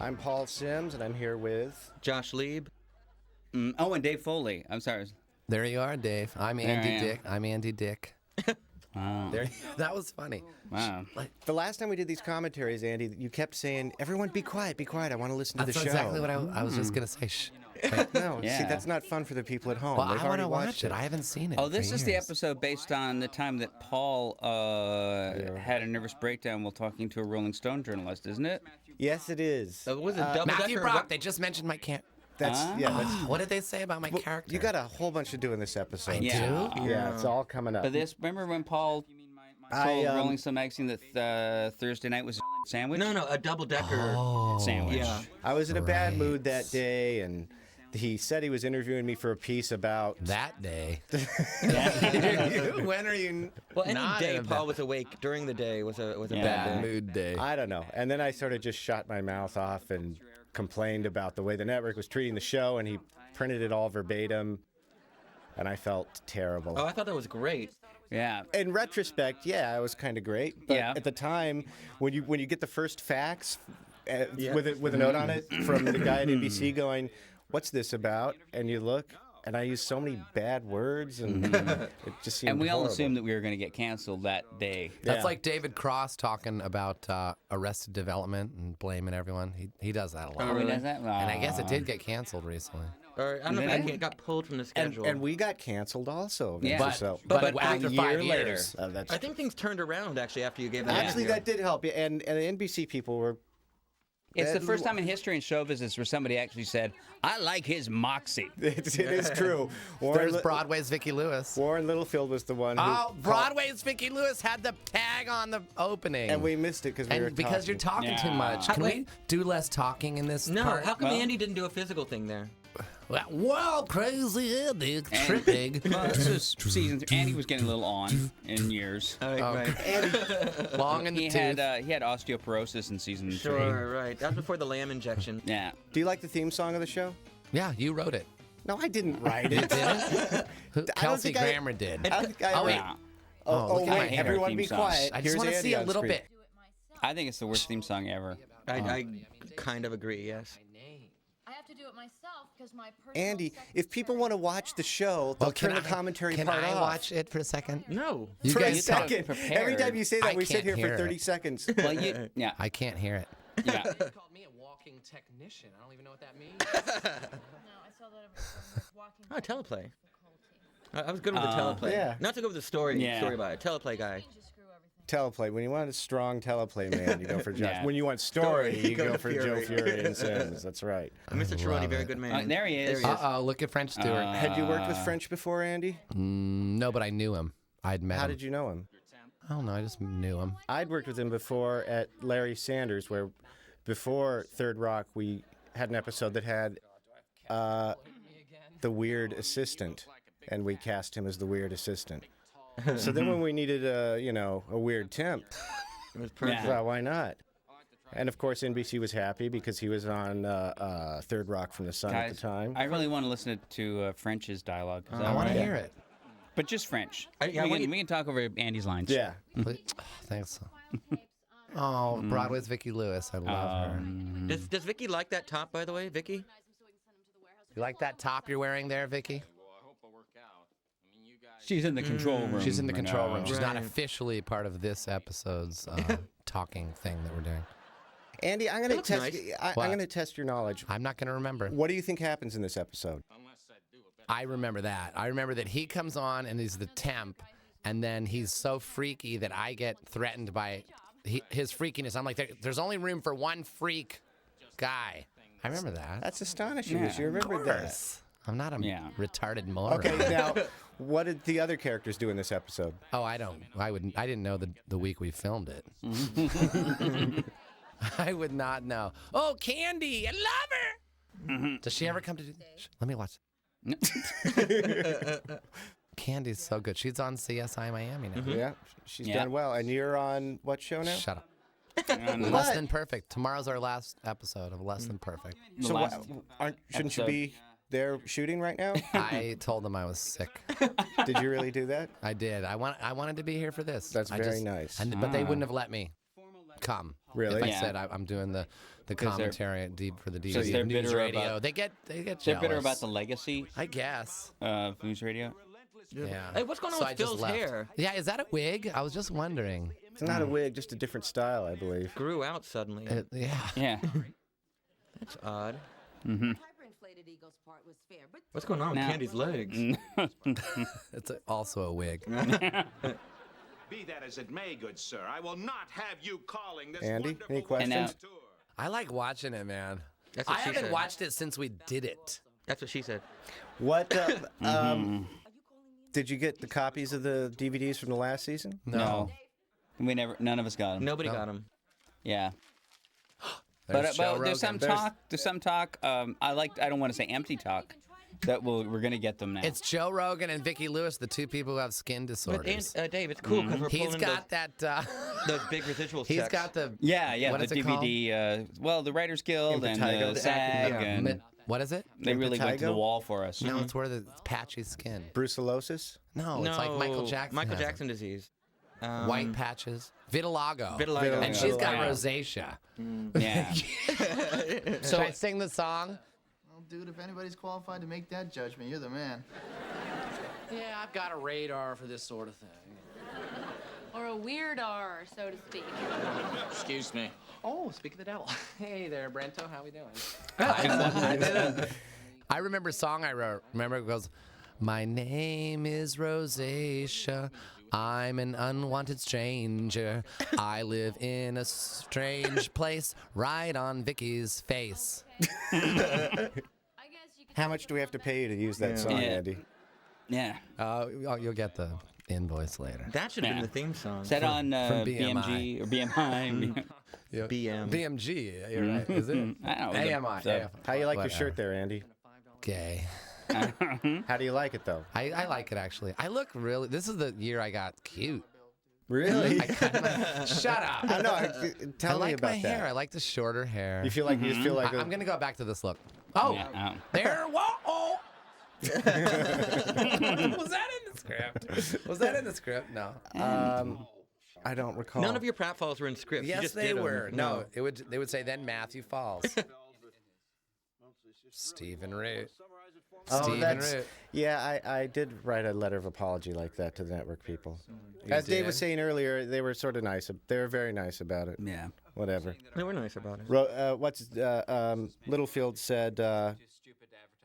I'm Paul Sims, and I'm here with... Josh Lieb. And Dave Foley. I'm sorry. There you are, Dave. I'm Andy Dick. I'm Andy Dick. Wow. That was funny. Wow. The last time we did these commentaries, Andy, you kept saying, everyone be quiet, be quiet. I want to listen to the show. That's exactly what I was just going to say. Shh. No, Yeah. see, that's not fun for the people at home. Well, They've I want already to watched watch it. I haven't seen it. Oh, this for is the years. episode based on the time that Paul had a nervous breakdown while talking to a Rolling Stone journalist, isn't it? Yes, it is. Was it double Matthew decker? Brock. They just mentioned my camp. That's What did they say about my character? You got a whole bunch to do in this episode. Yeah. do? Yeah, it's all coming up. But remember when Paul told Rolling Stone magazine that Thursday night was a sandwich? No, a double decker Sandwich. Yeah. I was in a bad Right. mood that day, and he said he was interviewing me for a piece about... that day. When are you... Well, any Not day in a Paul was awake during the day was a Yeah. bad day. Mood day. I don't know. And then I sort of just shut my mouth off and complained about the way the network was treating the show, and he printed it all verbatim, and I felt terrible. Oh, I thought that was great. Yeah. In retrospect, yeah, it was kind of great. But Yeah. at the time, when you get the first fax with a note on it from the guy at NBC going, "What's this about?" and you look, and I used so many bad words, and it just seemed And we all horrible. assumed that we were going to get canceled that day. That's Yeah. like David Cross talking about Arrested Development and blaming everyone. He does that a lot. Oh, he does that? And I guess it did get canceled recently. Or I don't know Did if it? it got pulled from the And, schedule. and we got canceled also. Yeah. But a after year 5 later. years. That's I think things turned around actually after you gave that. Actually, interview. that did help. And the NBC people were... It's the first time in history in show business where somebody actually said, I like his moxie. It is true. There's Broadway's Vicki Lewis. Warren Littlefield was the one who... Oh, Broadway's Vicki Lewis had the tag on the opening. And we missed it because we were and because you're talking too Yeah. much. Can we do less talking in this No, part? how come Well- Andy didn't do a physical thing there? Well, crazy Andy, tripping. Well, this is season 3. Andy was getting a little on in years. Long in the He tooth. had osteoporosis in season 3. Sure, right. That was before the lamb injection. Yeah. Do you like the theme song of the show? Yeah, you wrote it. No, I didn't write it. Kelsey think I- Grammer did. I don't think I Oh, wait. Yeah. Oh, look at my wait, hair. everyone be Theme song. quiet. I just Here's want to Andy see a on little screen. bit. I think it's the worst theme song ever. I kind of agree, yes. I have to do it myself because my personal Andy, if people want to watch the show, they'll turn the commentary can part I off. watch it for a second? No. You For a guys talk- second. prepared. Every time you say that, I we sit can't here for hear 30 it. seconds. Well, yeah. I can't hear it. Yeah. called me a walking technician. I don't even know what that means. No, I saw that over walking. Oh, teleplay. I was good with the teleplay. Yeah. Not to go with the story Yeah. about it. Teleplay guy. Just screw everything. Teleplay. When you want a strong teleplay man, you go for Josh. Yeah. When you want story, you Go go to for Fury. Joe Fury and Sims. That's right. Mr. Trelawney, very good man. There he is. Uh-oh, look at French Stewart. Had you worked with French before, Andy? No, but I knew him. I'd met How him. did you know him? I don't know. I just knew him. I'd worked with him before at Larry Sanders, where before Third Rock, we had an episode that had the weird assistant, and we cast him as the weird assistant. So then when we needed a weird temp, It was perfect. Yeah. well, why not? And of course, NBC was happy because he was on Third Rock from the Sun at Guys, the time. I really want to listen to French's dialogue. Is that I want to right? hear it. But just French. yeah, we can talk over Andy's lines. Yeah. Thanks. Oh, Broadway's Vicki Lewis. I love her. Does Vicky like that top, by the way? Vicky? You like that top you're wearing there, Vicki? She's in the control room. She's in the right control now. room. She's not Right. officially part of this episode's talking thing that we're doing. Andy, I'm going to looks test. nice. I'm What? going to test your knowledge. I'm not going to remember. What do you think happens in this episode? I remember that. I remember that he comes on and he's the temp, and then he's so freaky that I get threatened by his freakiness. I'm like, there's only room for one freak guy. I remember that. That's astonishing. Yeah. That you remembered that. I'm not a Yeah. retarded moron. Okay, now, what did the other characters do in this episode? Oh, I didn't know the week we filmed it. I would not know. Oh, Candy, I love her. Does she ever come to? Let me watch. Candy's so good. She's on CSI Miami now. Yeah, she's Yeah. done well. And you're on what show now? Shut up. And Less Than Perfect. Tomorrow's our last episode of Less Than Perfect. the So last shouldn't you episode. be there shooting right now? I told them I was sick. Did you really do that? I did. I wanted to be here for this. That's I very nice. But they wouldn't have let me. come. Really? If I Yeah. said I'm doing the they're- commentary for the DVD. they're News bitter Radio. about- They get They're jealous. bitter about the legacy I guess. of News Radio. Yeah. Hey, what's going on So with I just Phil's left. hair? Yeah, is that a wig? I was just wondering. It's not a wig, just a different style, I believe. Grew out suddenly. Yeah. Yeah. That's odd. Hyperinflated eagle's part was fair, but What's going on with Now- Candy's legs? It's also a wig. Be that as it may, good sir, I will not have you calling this Andy, wonderful any questions? now- tour. I like watching it, man. That's what I she haven't said. watched it since we did it. That's what she said. What? Did you get the copies of the DVDs from the last season? No. We never. None of us got them. Nobody got him. Yeah. There's Joe But there's some Rogan. talk. There's some talk. I don't want to say empty talk. That we're gonna get them now. It's Joe Rogan and Vicki Lewis, the two people who have skin But disorders. Dave, it's cool because we're He's pulling got that. those big residual He's checks. got the. yeah. What The is it called? DVD. Well, the Writers Guild and Impetigo. the SAG, Yeah. and What is it? they really went to the Impetigo? wall for us. No, it's where the patchy skin. Brucellosis? No, it's like Michael Jackson. Michael has it. Jackson disease. White patches. Vitiligo. Vitiligo. And she's got Yeah. rosacea. Yeah. Should I sing the song? Well, dude, if anybody's qualified to make that judgment, you're the man. Yeah, I've got a radar for this sort of thing. Or a weird-ar, so to speak. Excuse me. Oh, speak of the devil. Hey there, Brento. How we doing? I remember a song I wrote. Remember it goes, "My name is Rosacea. I'm an unwanted stranger. I live in a strange place right on Vicky's face." I guess you could How much do we have to pay you to use that song, Yeah. Andy? Yeah. You'll get the invoice later. That should have Yeah. been the theme song. Is that on from BMG or BMI? Yeah. BM. BMG, you're right. Is it? I don't know. AMI. So- How you like your Whatever. shirt there, Andy? Gay. How do you like it, though? I like it, actually. I look really... This is the year I got cute. Really? Shut up. I know. Tell I me like about my that. hair. I like the shorter hair. You feel like you just feel like I'm going to go back to this look. Oh, Yeah, there. Whoa. Was that in the script? Was that in the script? No. I don't recall. None of your pratfalls were in script. You Yes, just they did 'em. were. No, they would say then Matthew Falls. Stephen Root. Oh, Stephen that's, Root. yeah, I did write a letter of apology like that to the network people. As Dave was did? saying earlier, they were sort of nice. They were very nice about it. Yeah. Whatever. They were nice about it. Littlefield said,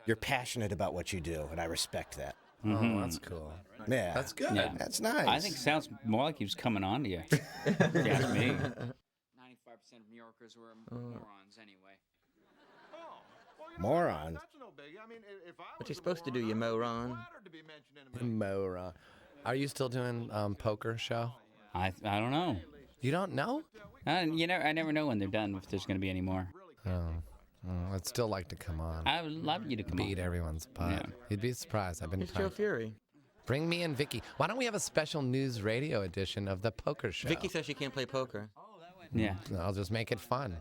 "You're passionate about what you do, and I respect that." Oh, that's cool. Yeah, That's good. Yeah. That's nice. I think it sounds more like he was coming on to you. If you ask me. 95% of New Yorkers were morons anyway. moron. What you supposed to do, you moron? Moron. Are you still doing poker show? I don't know. You don't know? I never know when they're done if there's going to be any more. I'd still like to come on. I would love you to come Beat on. everyone's butt. Yeah. You'd be surprised. I've been It's Joe Fury. Bring me and Vicky. Why don't we have a special news radio edition of the poker show? Vicky says she can't play poker. Yeah. I'll just make it fun.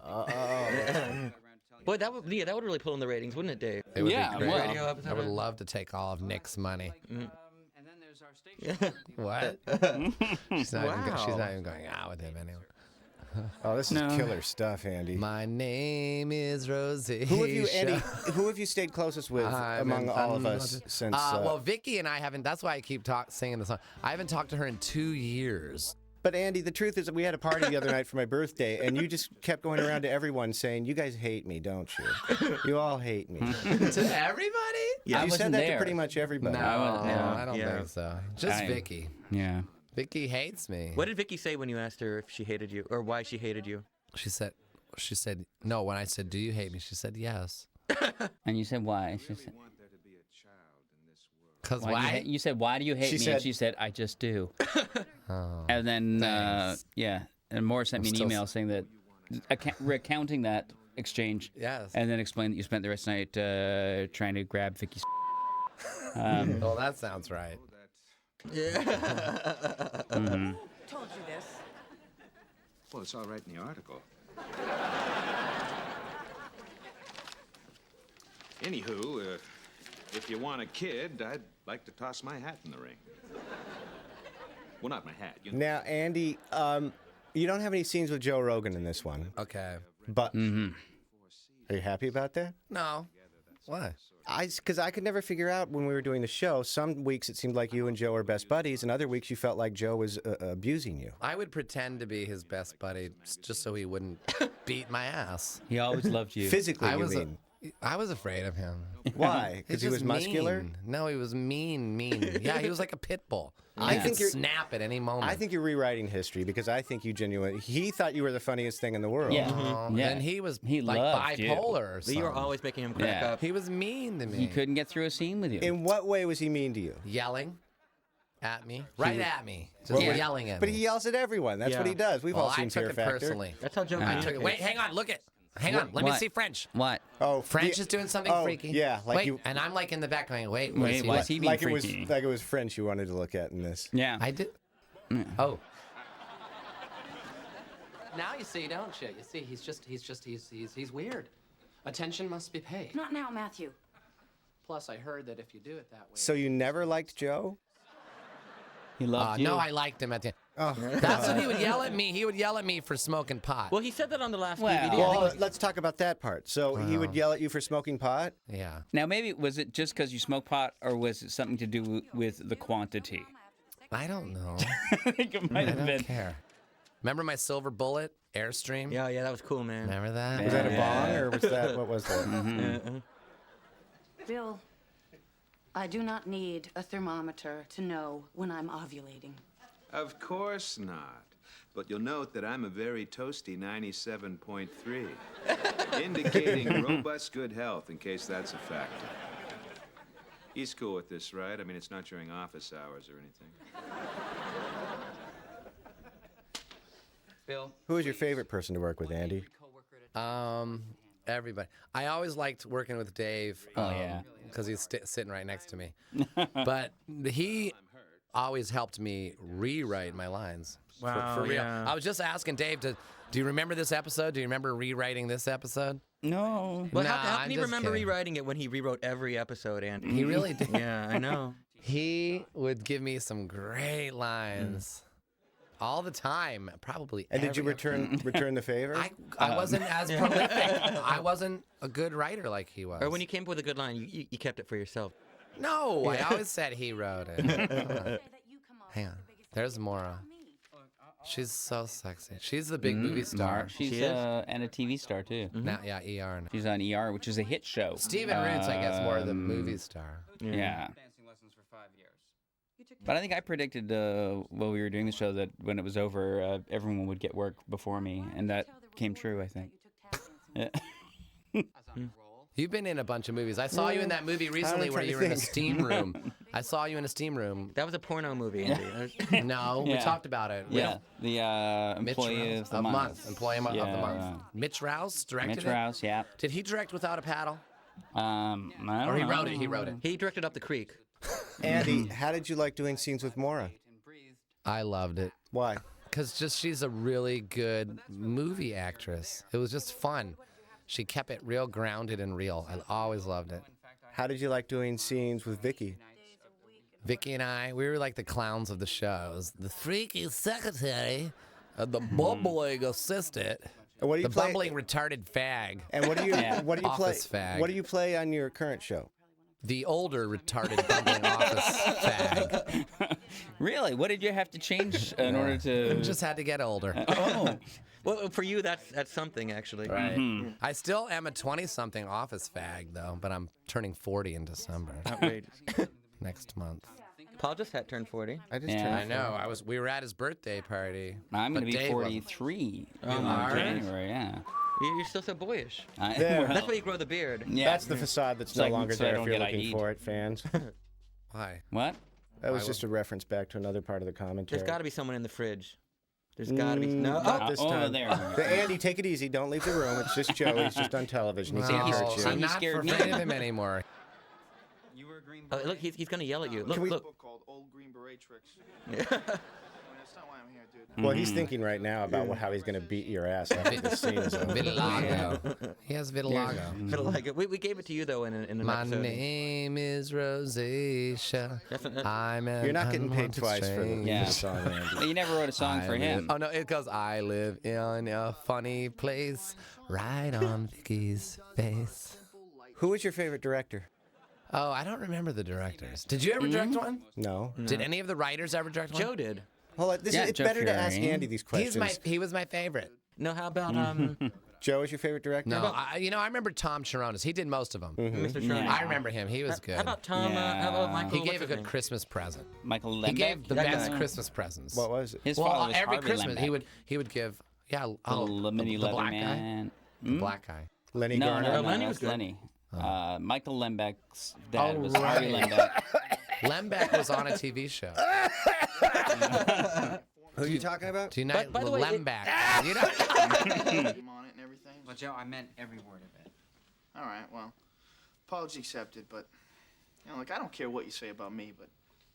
Boy, that would really pull in the ratings, wouldn't it, Dave? It would Yeah, be great. well, Radio episode. I would love to take all of Nick's money. And then there's our station. What? she's not even going out with him anyway. Oh, this is No. killer stuff, Andy. My name is Rosie. Who have you, Andy? Who have you stayed closest with among all of us since? Well, Vicky and I haven't. That's why I keep singing the song. I haven't talked to her in 2 years. But Andy, the truth is that we had a party the other night for my birthday, and you just kept going around to everyone saying, "You guys hate me, don't you? You all hate me." To everybody? Yeah, I you said wasn't that there. to pretty much everybody. No, I don't Yeah. think so. Just I- Vicky. Yeah. Vicky hates me. What did Vicky say when you asked her if she hated you or why she hated you? She said no. When I said, "Do you hate me?" She said, "Yes." And you said why? She said, Because why? why? You said, why do you hate She me? said- and she said, I just do. Oh, And then, thanks. and Moore sent me an still email saying that, recounting that exchange, yes. and then explained that you spent the rest of the night trying to grab Vicky's. Well, that sounds right. told you this. Well, it's all right in the article. Anywho, if you want a kid, I'd like to toss my hat in the ring. Well, not my hat. You know. Now, Andy, You don't have any scenes with Joe Rogan in this one, Okay. but are you happy about that? No. Why? Because I could never figure out when we were doing the show. Some weeks it seemed like you and Joe are best buddies, and other weeks you felt like Joe was abusing you. I would pretend to be his best buddy just so he wouldn't beat my ass. He always loved you. Physically, you mean? I was afraid of him. Why? Because he was muscular? Mean. No, he was mean. Yeah, he was like a pit bull. I I think could snap at any moment. I think you're rewriting history because I think you genuinely. He thought you were the funniest thing in the world. Yeah. Yeah. And he was He like loved you. bipolar or something. You were always making him crack Yeah. up. He was mean to me. He couldn't get through a scene with you. In what way was he mean to you? Yelling at me. Right at me. Just What was- yelling at But me. he yells at everyone. That's what Yeah. he does. We've well, all I seen took Fear it Factor. personally. That's how Joe I took it. communicates. Wait, hang on. Look it. Hang on. Let me What? see French. What? Oh, French is doing something freaky. Yeah, like wait, you. and I'm like in the back going, wait, Wait, why is he being Like it was freaky? like it was French you wanted to look at in this. Yeah. I did. Oh. Now you see, don't you? You see, he's weird. Attention must be paid. Not now, Matthew. Plus, I heard that if you do it that way. So you never liked Joe? He loved you. No, I liked him at the end. Oh. That's when he would yell at me. He would yell at me for smoking pot. Well, he said that on the last Well- DVD. I Well, think let's talk about that part. So he would yell at you for smoking pot? Yeah. Now, maybe was it just because you smoke pot, or was it something to do with the quantity? I don't know. I think it might I have don't been. care. Remember my silver bullet Airstream? Yeah, that was cool, man. Remember that? Was that a Yeah. bong or was that what was that? Bill, I do not need a thermometer to know when I'm ovulating. Of course not. But you'll note that I'm a very toasty 97.3, indicating robust good health in case that's a factor. He's cool with this, right? I mean, it's not during office hours or anything. Bill. Who was your favorite person to work with, Andy? Everybody. I always liked working with Dave. yeah. Because he's sitting right next to me. But he always helped me rewrite my lines. Wow, For real. yeah. I was just asking Dave do you remember this episode? Do you remember rewriting this episode? No. But Nah, how I'm can you just remember kidding. rewriting it when he rewrote every episode, Andy? He really did. Yeah, I know. He would give me some great lines all the time, probably. And did you every return the favor? I wasn't as prolific. I wasn't a good writer like he was. Or when you came up with a good line, you kept it for yourself. No, I always said he wrote it. Hang on. There's Maura. She's so sexy. She's the big movie star. She's She is? and a TV star too. Now, yeah, ER. now. She's on ER, which is a hit show. Stephen Roots, I guess, more the movie star. Yeah. But I think I predicted while we were doing the show that when it was over, everyone would get work before me, and that came true, I think. Yeah. You've been in a bunch of movies. I saw you in that movie recently where trying to you were in a think. steam room. I saw you in a steam room. That was a porno movie, Andy. No, we Yeah. talked about it. We Yeah, the Mitch employee Rouse of the month. Employee of the Yeah. month. Mitch Rouse directed Mitch it? Rouse, yeah. Did he direct Without a Paddle? I don't Or he know. wrote it. He wrote it. He directed Up the Creek. Andy, how did you like doing scenes with Maura? I loved it. Why? Because she's a really good movie actress. It was just fun. She kept it real grounded and real. I always loved it. How did you like doing scenes with Vicky? Vicky and I, we were like the clowns of the shows. The freaky secretary, the bumbling assistant, And what do you the play? bumbling retarded fag, And what do you Yeah. what do you play? Office fag. What do you play on your current show? the older retarded bumbling office fag. Really? What did you have to change in order to? Just had to get older. Oh. Well, for you, that's something, actually. Right. I still am a 20-something office fag, though, but I'm turning 40 in December Outrageous. next month. Paul just had turned 40. I just Yeah. turned. I know. We were at his birthday party. I'm going but to be Dave wasn't. 43 in are? January. Yeah. You're still so boyish. There. That's why you grow the beard. Yeah. That's the facade that's It's no like, longer so I there don't if you're get looking IE'd. for it, fans. Why? What? That was Why just a reference back to another part of the commentary. There's got to be someone in the fridge. There's got to be. No. Not this over time. there. But Andy, take it easy. Don't leave the room. It's just Joe. He's just on television. He No, can't hurt you. I'm He not scared me. afraid of him anymore. Oh, look, he's going to yell at you. Look, Can we- look. Called Old Green Beret Tricks. not why I'm here, dude. Well, he's thinking right now about how he's going to beat your ass after this scene is over. Vitiligo. He has vitiligo. Vitiligo. We gave it to you though in an My episode. name is Rosacea. I'm an You're not getting paid unwanted twice for the Yeah. song, Andy. You never wrote a song for him. Oh no, it goes. I live in a funny place, right on Vicky's face. Who was your favorite director? Oh, I don't remember the directors. Did you ever direct one? No. Did any of the writers ever direct one? Joe did. Hold on. Yeah, It's Joe better to ask Fieri. Andy these questions. He was my favorite. No, how about Joe is your favorite director? No, I remember Tom Chironis. He did most of them. Mr. Sherman? I remember him. He was good. How about Tom? How about Michael? He gave what's a his good name? Christmas present. Michael Lembeck? He gave the That best guy. Christmas presents. What was it? His Well, father was every Harvey Christmas Lembeck. he would give The mini the leather black guy. man. The black guy. Lenny No, Garner? no, Lenny no, was that's good. Lenny. Michael Lembeck's dad Oh, was Harvey right. Lembeck. Lembeck was on a TV show. Who are you talking about? Tonight, by the way, Lembeck. You know? Name on it and everything. Well, Joe, I meant every word of it. All right, well, apology accepted, but, you know, like, I don't care what you say about me, but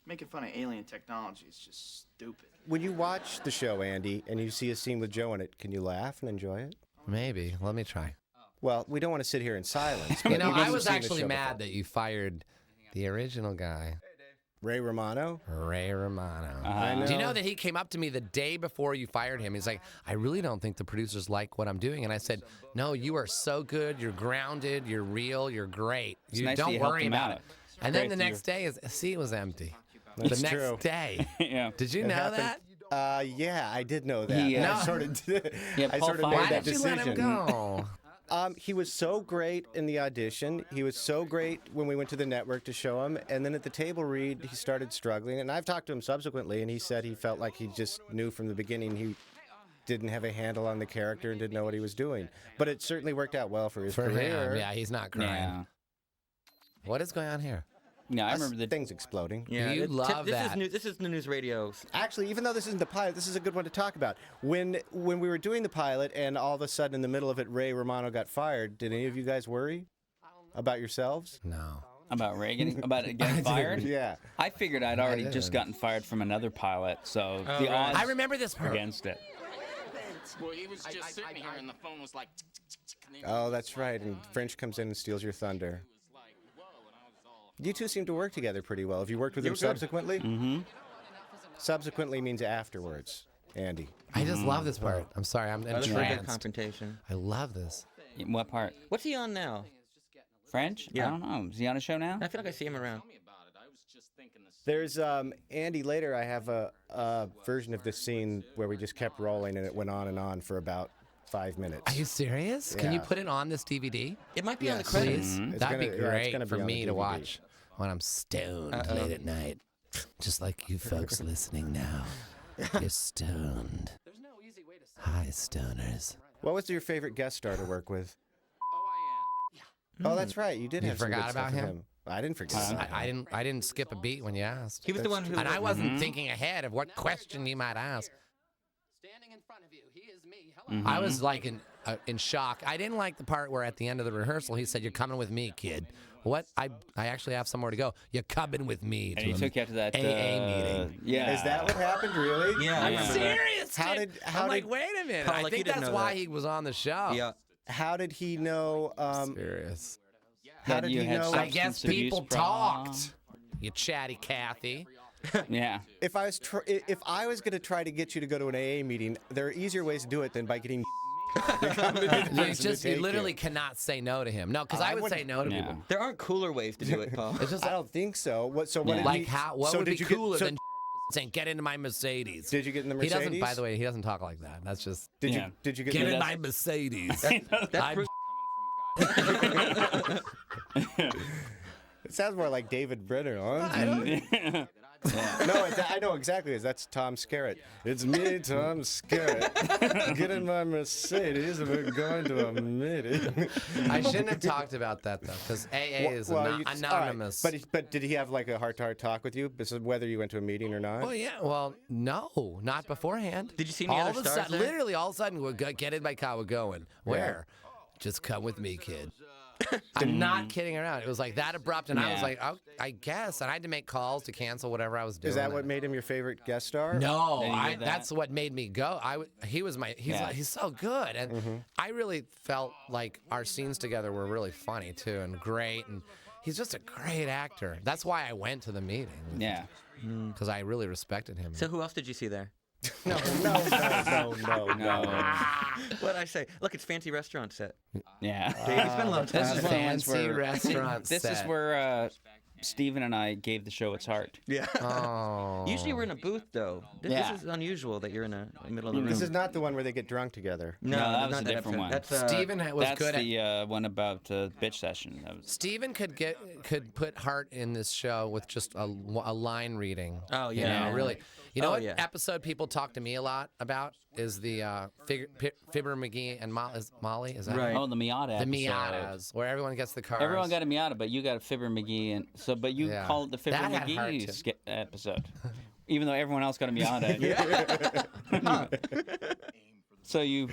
making fun of alien technology is just stupid. When you watch the show, Andy, and you see a scene with Joe in it, can you laugh and enjoy it? Maybe. Let me try. Well, we don't want to sit here in silence. You but know, he I hasn't was seen the actually show mad before. that you fired the original guy, Ray Romano? Ray Romano. I know. Do you know that he came up to me the day before you fired him? He's like, I really don't think the producers like what I'm doing. And I said, no, you are so good. You're grounded. You're real. You're great. It's You nice don't that you helped worry him about out. it. And then Great the that next day, it was empty. That's the next true. day. Yeah. Did you It know happened- that? Yeah, I did know that. He, I No. sort of did. Yeah, I Paul sort of fired made Why that did you decision. let him go? He was so great in the audition. He was so great when we went to the network to show him. And then at the table read, he started struggling. And I've talked to him subsequently, and he said he felt like he just knew from the beginning he didn't have a handle on the character and didn't know what he was doing. But it certainly worked out well for his For career. him, yeah, he's not crying. Yeah. What is going on here? Yeah, I That's remember the things exploding. Yeah, You love this that. This is the news radio. Actually, even though this isn't the pilot, this is a good one to talk about. When we were doing the pilot, and all of a sudden in the middle of it, Ray Romano got fired. Did any of you guys worry about yourselves? No. about Ray getting fired. Yeah. I figured I'd already just gotten fired from another pilot, so the odds I remember this part. against it. Well, he was just sitting here and the phone was like. Oh, that's right. And French comes in and steals your thunder. You two seem to work together pretty well. Have you worked with him subsequently? Mm-hmm. Subsequently means afterwards, Andy. I just love this part. I'm sorry, I'm This is a good entranced. confrontation. I love this. What part? What's he on now? French? Yeah. I don't know. Is he on a show now? I feel like I see him around. There's Andy. Later, I have a version of this scene where we just kept rolling, and it went on for about 5 minutes. Are you serious? Can you Yeah. put it on this DVD? It might be on the Yes. credits. It's That'd be gonna- yeah, it's great gonna be for on the me to DVD. watch when I'm stoned late at night. Just like you folks listening now. You're stoned. Hi, stoners. What was your favorite guest star to work with? Oh, that's right. You did You have some good forgot stuff about with him? I didn't forget. I didn't skip a beat when you asked. He was the one who. And I wasn't thinking ahead of what question you might ask. Standing in front of you, he is me. Hello. I was like in shock. I didn't like the part where at the end of the rehearsal he said, "You're coming with me, kid." What? I actually have somewhere to go. You're coming with me. And he took you out to that AA meeting. Yeah. Is that what happened? Really? Yeah, I Yeah. remember that. Serious? How dude. did- how I'm like, did- wait a minute. Paul, I like, you think didn't that's know why that. he was on the show. Yeah. How did he know? Serious. How That did you he had know? I guess substance abuse people problem. talked. You chatty Kathy. Yeah. If I was going to try to get you to go to an AA meeting, there are easier ways to do it than by getting. You literally cannot say no to him. No, because I would say no to Yeah. people. There aren't cooler ways to do it, Paul. It's just I don't think so. What? So what? Yeah. Did like he, how? What so would did be you get- cooler so than saying "Get into my Mercedes"? Did you get in the He Mercedes? doesn't. By the way, he doesn't talk like that. That's just Did Yeah. you? Did you get? get in in the, my Mercedes. That's I'm- Bruce- It sounds more like David Brenner, huh? No, I know exactly. That's Tom Skerritt. It's me, Tom Skerritt. Get in my Mercedes. We're going to a meeting. I shouldn't have talked about that though, because AA is anonymous. All right. But did he have like a heart-to-heart talk with you, whether you went to a meeting or not? Well, yeah. Well, no, not beforehand. Did you see any all other of a stars sudden, there? Literally, all of a sudden, get in my car. We're going. Where? Just come with me, kid. I'm not kidding around. It was like that abrupt, and I was like, oh, I guess. And I had to make calls to cancel whatever I was doing. Is that what made him your favorite guest star? No, that's what made me go. He's so good, and I really felt like our scenes together were really funny too, and great, and he's just a great actor. That's why I went to the meeting. Yeah, because I really respected him. So who else did you see there? No. What'd I say? Look, it's fancy restaurant set. Yeah. It's been a long time. This is fancy restaurant This set. is where Steven and I gave the show its heart. Yeah. Oh. Usually we're in a booth, though. This is unusual that you're in the middle of the room. This is not the one where they get drunk together. No, that was not a that different episode. one. That's, Steven was That's good the one about bitch session. That was... Steven could put heart in this show with just a line reading. Oh, yeah. You know, really. You know what yeah. episode people talk to me a lot about is the Fibber McGee and Molly. Is that Right. Oh, the Miata The episode. Miatas, where everyone gets the cars. Everyone got a Miata, but you got a Fibber McGee, and but you Yeah. called it the Fibber That had heart McGee episode, even though everyone else got a Miata. So you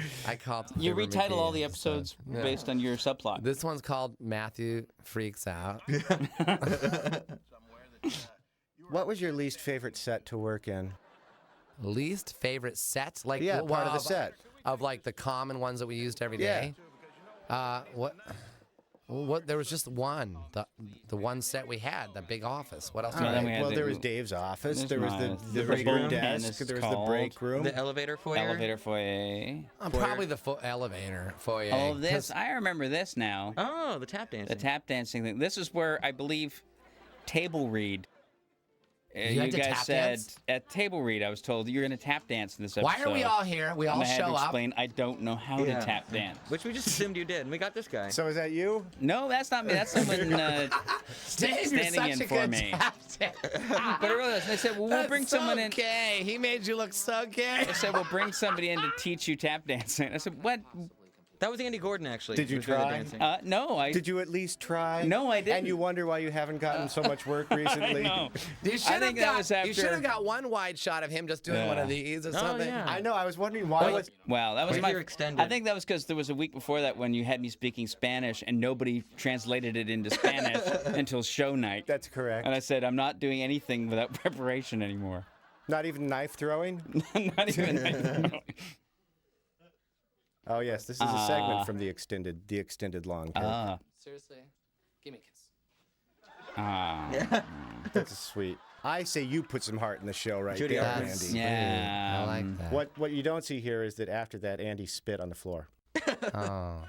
called it you Fibber retitle all McGee the episode. episodes Yeah. based on your subplot. This one's called Matthew Freaks Out. What was your least favorite set to work in? Least favorite set? Like Yeah, part of the set. Of like the common ones that we used every day. What? There was just one. The one set we had, the big office. What else? All right. Well, there was Dave's office. There was the break room room, desk. There was the break room. The elevator foyer. Elevator foyer. Probably the elevator foyer. Oh, this I remember this now. Oh, the tap dancing. The tap dancing thing. This is where I believe table read. You had to guys tap said dance? at table read, I was told you're going to tap dance in this episode. Why are we all here? We all and I had show to up. explain, I don't know how to tap dance. Which we just assumed you did, and we got this guy. So is that you? No, that's not me. That's someone Dave, you're standing such in a for good me. tap dancer. But it really was. And they said, well, we'll bring someone in. Okay, he made you look so gay. They said, we'll bring somebody in to teach you tap dancing. I said, what? That was Andy Gordon, actually. Did you who was doing the try? dancing. No, Did you at least try? No, I didn't. And you wonder why you haven't gotten so much work recently? No. You should have got. You should after- have got one wide shot of him just doing one of these or something. yeah. I know. I was wondering why was. Wow, that was Maybe my. you're extended. I think that was because there was a week before that when you had me speaking Spanish and nobody translated it into Spanish until show night. That's correct. And I said, I'm not doing anything without preparation anymore. Not even knife throwing? Not even. Oh yes, this is a segment from the extended long take. Seriously, give me a kiss. That's sweet. I say you put some heart in the show right Judy there, Arts. Andy. Yeah. I like that. What you don't see here is that after that, Andy spit on the floor. Oh.